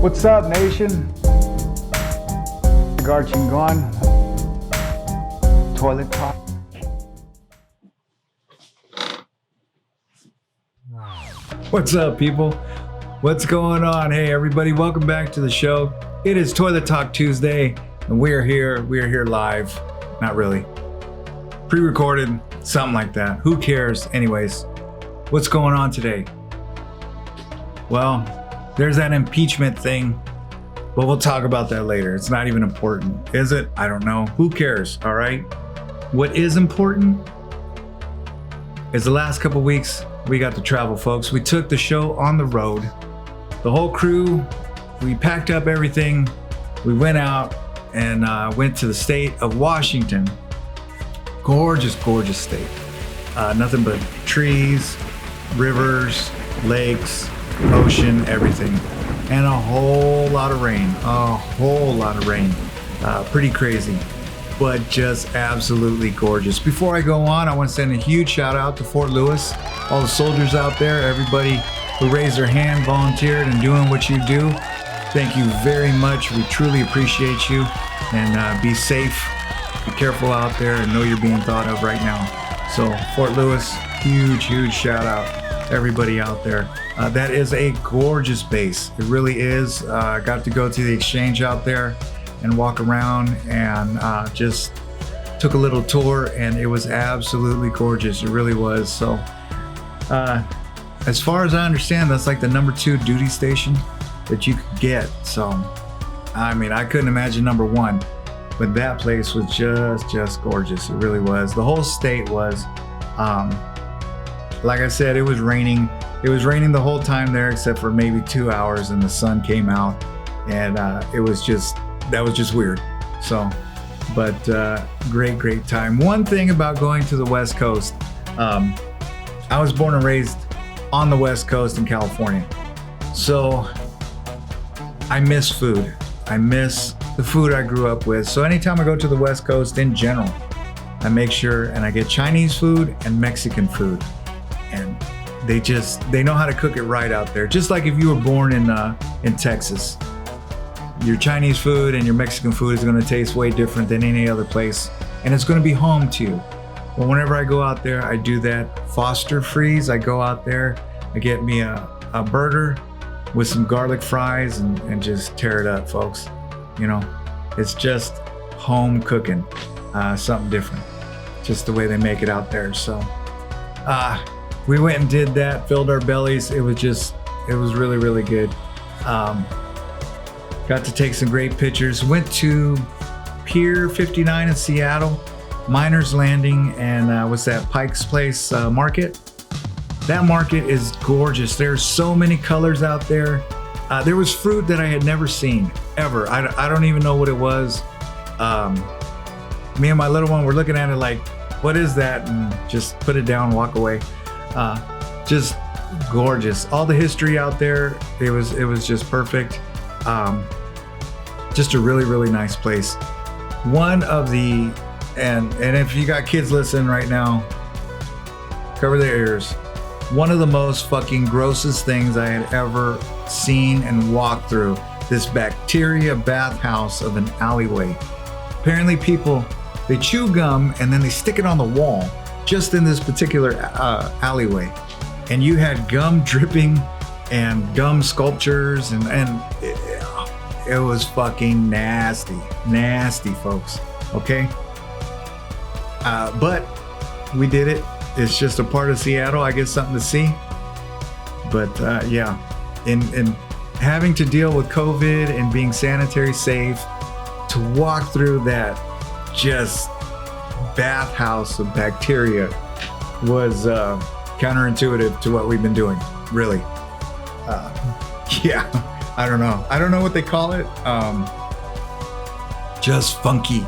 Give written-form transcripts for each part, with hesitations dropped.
What's up, nation? Garching gone. Toilettalk. What's up, people? What's going on? Hey, everybody, welcome back to the show. It is Toilettalk Tuesday, and we're here. We're here live. Not really. Pre-recorded, something like that. Who cares? Anyways, what's going on today? Well, there's that impeachment thing, but we'll talk about that later. It's not even important. Is it? I don't know. Who cares? All right. What is important is the last couple weeks we got to travel, folks. We took the show on the road. The whole crew, we packed up everything. We went out and went to the state of Washington. Gorgeous, gorgeous state. Nothing but trees, rivers, lakes, ocean, everything. And a whole lot of rain. A whole lot of rain. Pretty crazy, but just absolutely gorgeous. Before I go on, I want to send a huge shout out to Fort Lewis, all the soldiers out there, everybody who raised their hand, volunteered, and doing what you do. Thank you very much. We truly appreciate you. And be safe, be careful out there, and know you're being thought of right now. So Fort Lewis, huge, huge shout out. Everybody out there. That is a gorgeous base. It really is. Got to go to the exchange out there and walk around and just took a little tour, and it was absolutely gorgeous. It really was. So as far as I understand, that's like the number 2 duty station that you could get. So I mean, I couldn't imagine number 1, but that place was just gorgeous. It really was. The whole state was. Like I said, it was raining. It was raining the whole time there, except for maybe 2 hours, and the sun came out, and that was just weird. So, but great time. One thing about going to the West Coast, I was born and raised on the West Coast in California, so I miss food. I miss the food I grew up with. So anytime I go to the West Coast in general, I make sure and I get Chinese food and Mexican food. And they know how to cook it right out there. Just like if you were born in Texas, your Chinese food and your Mexican food is going to taste way different than any other place, and it's going to be home to you. But whenever I go out there, I do that Foster freeze. I go out there, I get me a burger with some garlic fries and just tear it up, folks. You know, it's just home cooking, something different, just the way they make it out there. So, we went and did that, filled our bellies. It was really, really good. Got to take some great pictures. Went to Pier 59 in Seattle, Miners Landing, and what's that, Pike's Place market. That market is gorgeous. There's so many colors out there. There was fruit that I had never seen, ever. I don't even know what it was. Me and my little one were looking at it like, what is that? And just put it down, walk away. Just gorgeous. All the history out there, it was just perfect. Just a really, really nice place. One of the, and if you got kids listening right now, cover their ears. One of the most fucking grossest things I had ever seen and walked through, this bacteria bathhouse of an alleyway. Apparently people, they chew gum and then they stick it on the wall, just in this particular alleyway, and you had gum dripping and gum sculptures, and it was fucking nasty, folks. Okay, but we did it. It's just a part of Seattle. I get something to see. But yeah, in having to deal with COVID and being sanitary safe, to walk through that just bathhouse of bacteria was counterintuitive to what we've been doing, really. Yeah, I don't know what they call it. Just funky,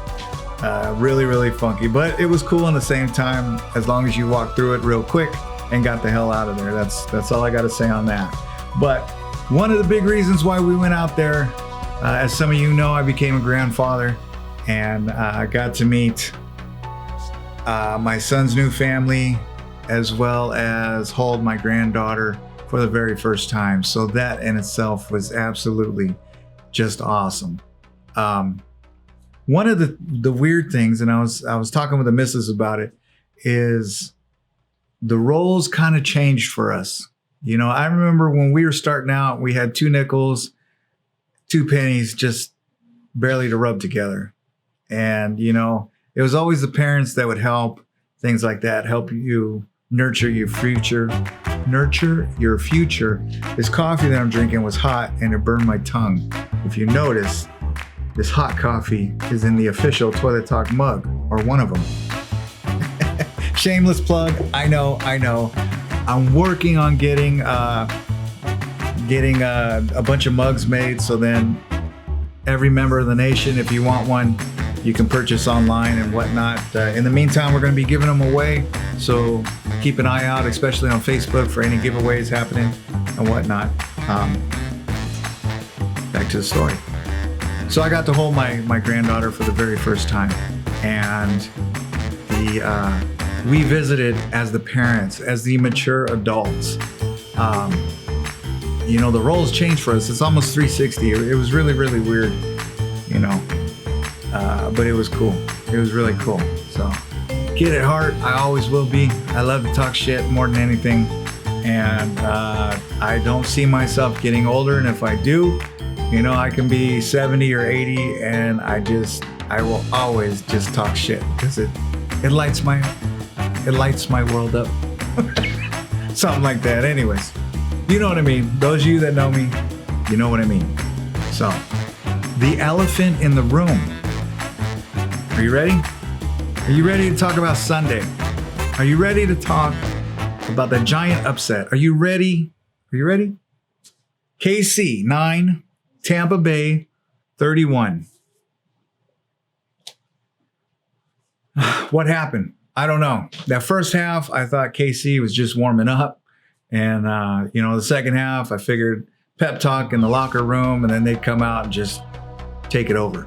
really, really funky, but it was cool in the same time, as long as you walked through it real quick and got the hell out of there. That's all I got to say on that. But one of the big reasons why we went out there, as some of you know, I became a grandfather, and I got to meet my son's new family, as well as hold my granddaughter for the very first time. So that in itself was absolutely just awesome. One of the weird things, and I was talking with the missus about it, is the roles kind of changed for us. You know, I remember when we were starting out, we had 2 nickels, 2 pennies, just barely to rub together. And, you know, it was always the parents that would help, things like that, help you nurture your future. Nurture your future. This coffee that I'm drinking was hot and it burned my tongue. If you notice, this hot coffee is in the official Toilet Talk mug, or one of them. Shameless plug. I know. I'm working on getting a bunch of mugs made, so then every member of the nation, if you want one, you can purchase online and whatnot. In the meantime, we're going to be giving them away, so keep an eye out, especially on Facebook, for any giveaways happening and whatnot. Back to the story. So I got to hold my granddaughter for the very first time, and we visited as the parents, as the mature adults. You know, the roles changed for us. It's almost 360. It was really, really weird, you know, but it was cool. It was really cool. So, kid at heart, I always will be. I love to talk shit more than anything, and I don't see myself getting older. And if I do, you know, I can be 70 or 80, and I will always just talk shit because it lights my world up. Something like that. Anyways, you know what I mean. Those of you that know me, you know what I mean. So, the elephant in the room. Are you ready? Are you ready to talk about Sunday? Are you ready to talk about the giant upset? Are you ready? Are you ready? KC 9, Tampa Bay 31. What happened? I don't know. That first half, I thought KC was just warming up. And, you know, the second half, I figured pep talk in the locker room, and then they'd come out and just take it over.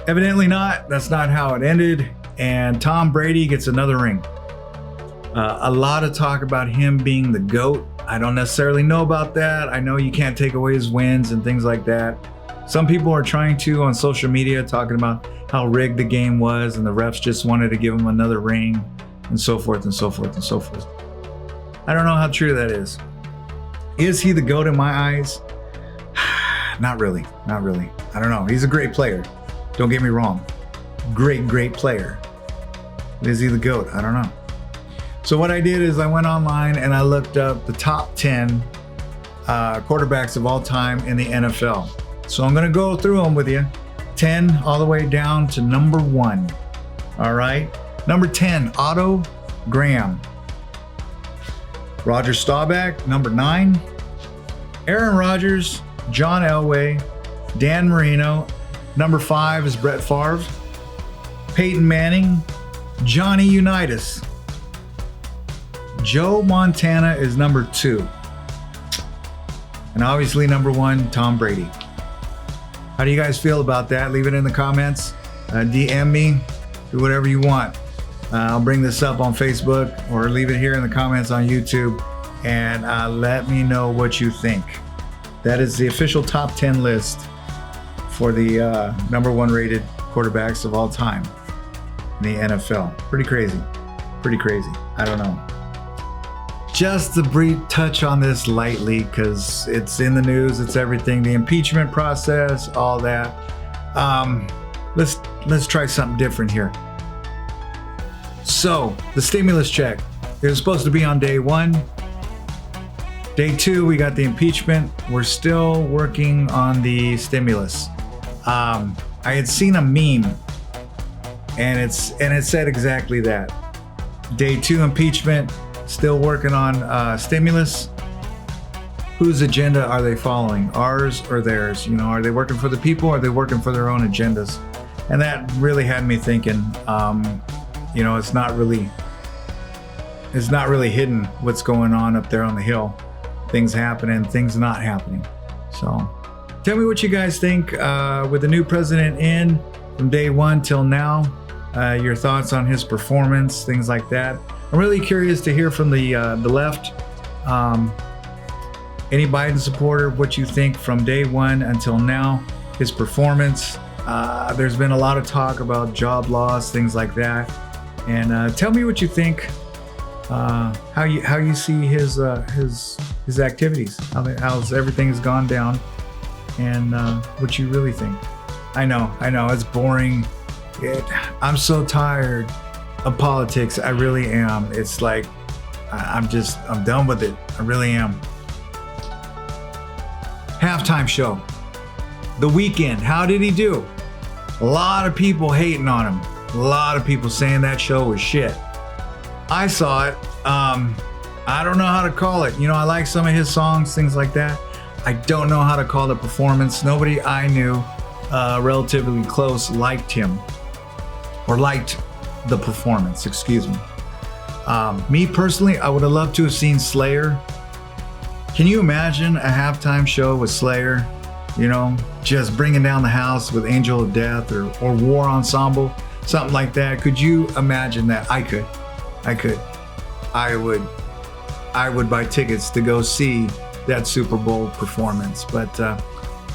Evidently not. That's not how it ended. And Tom Brady gets another ring. A lot of talk about him being the GOAT. I don't necessarily know about that. I know you can't take away his wins and things like that. Some people are trying to on social media, talking about how rigged the game was and the refs just wanted to give him another ring and so forth and so forth and so forth. I don't know how true that is. Is he the GOAT in my eyes? Not really. Not really. I don't know. He's a great player. Don't get me wrong. Great player. Is he the GOAT? I don't know. So what I did is I went online and I looked up the top 10 quarterbacks of all time in the NFL. So I'm going to go through them with you. 10 all the way down to number 1. All right. Number 10, Otto Graham. Roger Staubach, number 9. Aaron Rodgers, John Elway, Dan Marino. Number 5 is Brett Favre. Peyton Manning, Johnny Unitas. Joe Montana is number 2. And obviously number 1, Tom Brady. How do you guys feel about that? Leave it in the comments. DM me. Do whatever you want. I'll bring this up on Facebook or leave it here in the comments on YouTube, and let me know what you think. That is the official top 10 list for the number 1 rated quarterbacks of all time in the NFL. Pretty crazy. Pretty crazy. I don't know. Just a brief touch on this lightly because it's in the news. It's everything. The impeachment process, all that. Let's try something different here. So the stimulus check, it was supposed to be on day 1. Day 2, we got the impeachment. We're still working on the stimulus. I had seen a meme, and it said exactly that. Day 2 impeachment, still working on stimulus. Whose agenda are they following? Ours or theirs? You know, are they working for the people or are they working for their own agendas? And that really had me thinking. You know, it's not really hidden what's going on up there on the hill. Things happening, things not happening. So tell me what you guys think with the new president in from day 1 till now. Your thoughts on his performance, things like that. I'm really curious to hear from the left. any Biden supporter, what you think from day one until now, his performance. There's been a lot of talk about job loss, things like that. And tell me what you think, how you see his activities, how's everything has gone down, and what you really think. I know it's boring. I'm so tired of politics. I really am. It's like I'm done with it. I really am. Halftime show. The Weeknd, how did he do? A lot of people hating on him. A lot of people saying that show was shit. I saw it. I don't know how to call it. I like some of his songs, things like that. I don't know how to call the performance. Nobody I knew relatively close liked him, or liked the performance, excuse me. Me personally, I would have loved to have seen Slayer. Can you imagine a halftime show with Slayer? Just bringing down the house with Angel of Death or War Ensemble, something like that. Could you imagine that? I could. I would buy tickets to go see that Super Bowl performance. But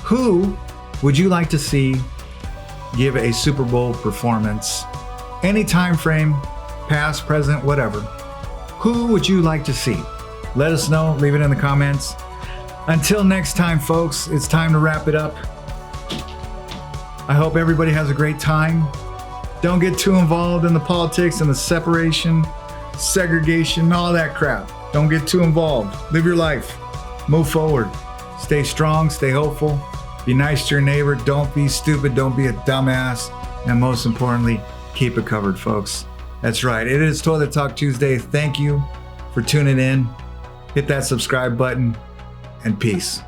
who would you like to see give a Super Bowl performance? Any time frame, past, present, whatever. Who would you like to see? Let us know. Leave it in the comments. Until next time, folks, it's time to wrap it up. I hope everybody has a great time. Don't get too involved in the politics and the separation, segregation, all that crap. Don't get too involved. Live your life. Move forward. Stay strong. Stay hopeful. Be nice to your neighbor. Don't be stupid. Don't be a dumbass. And most importantly, keep it covered, folks. That's right. It is Toilet Talk Tuesday. Thank you for tuning in. Hit that subscribe button, and peace.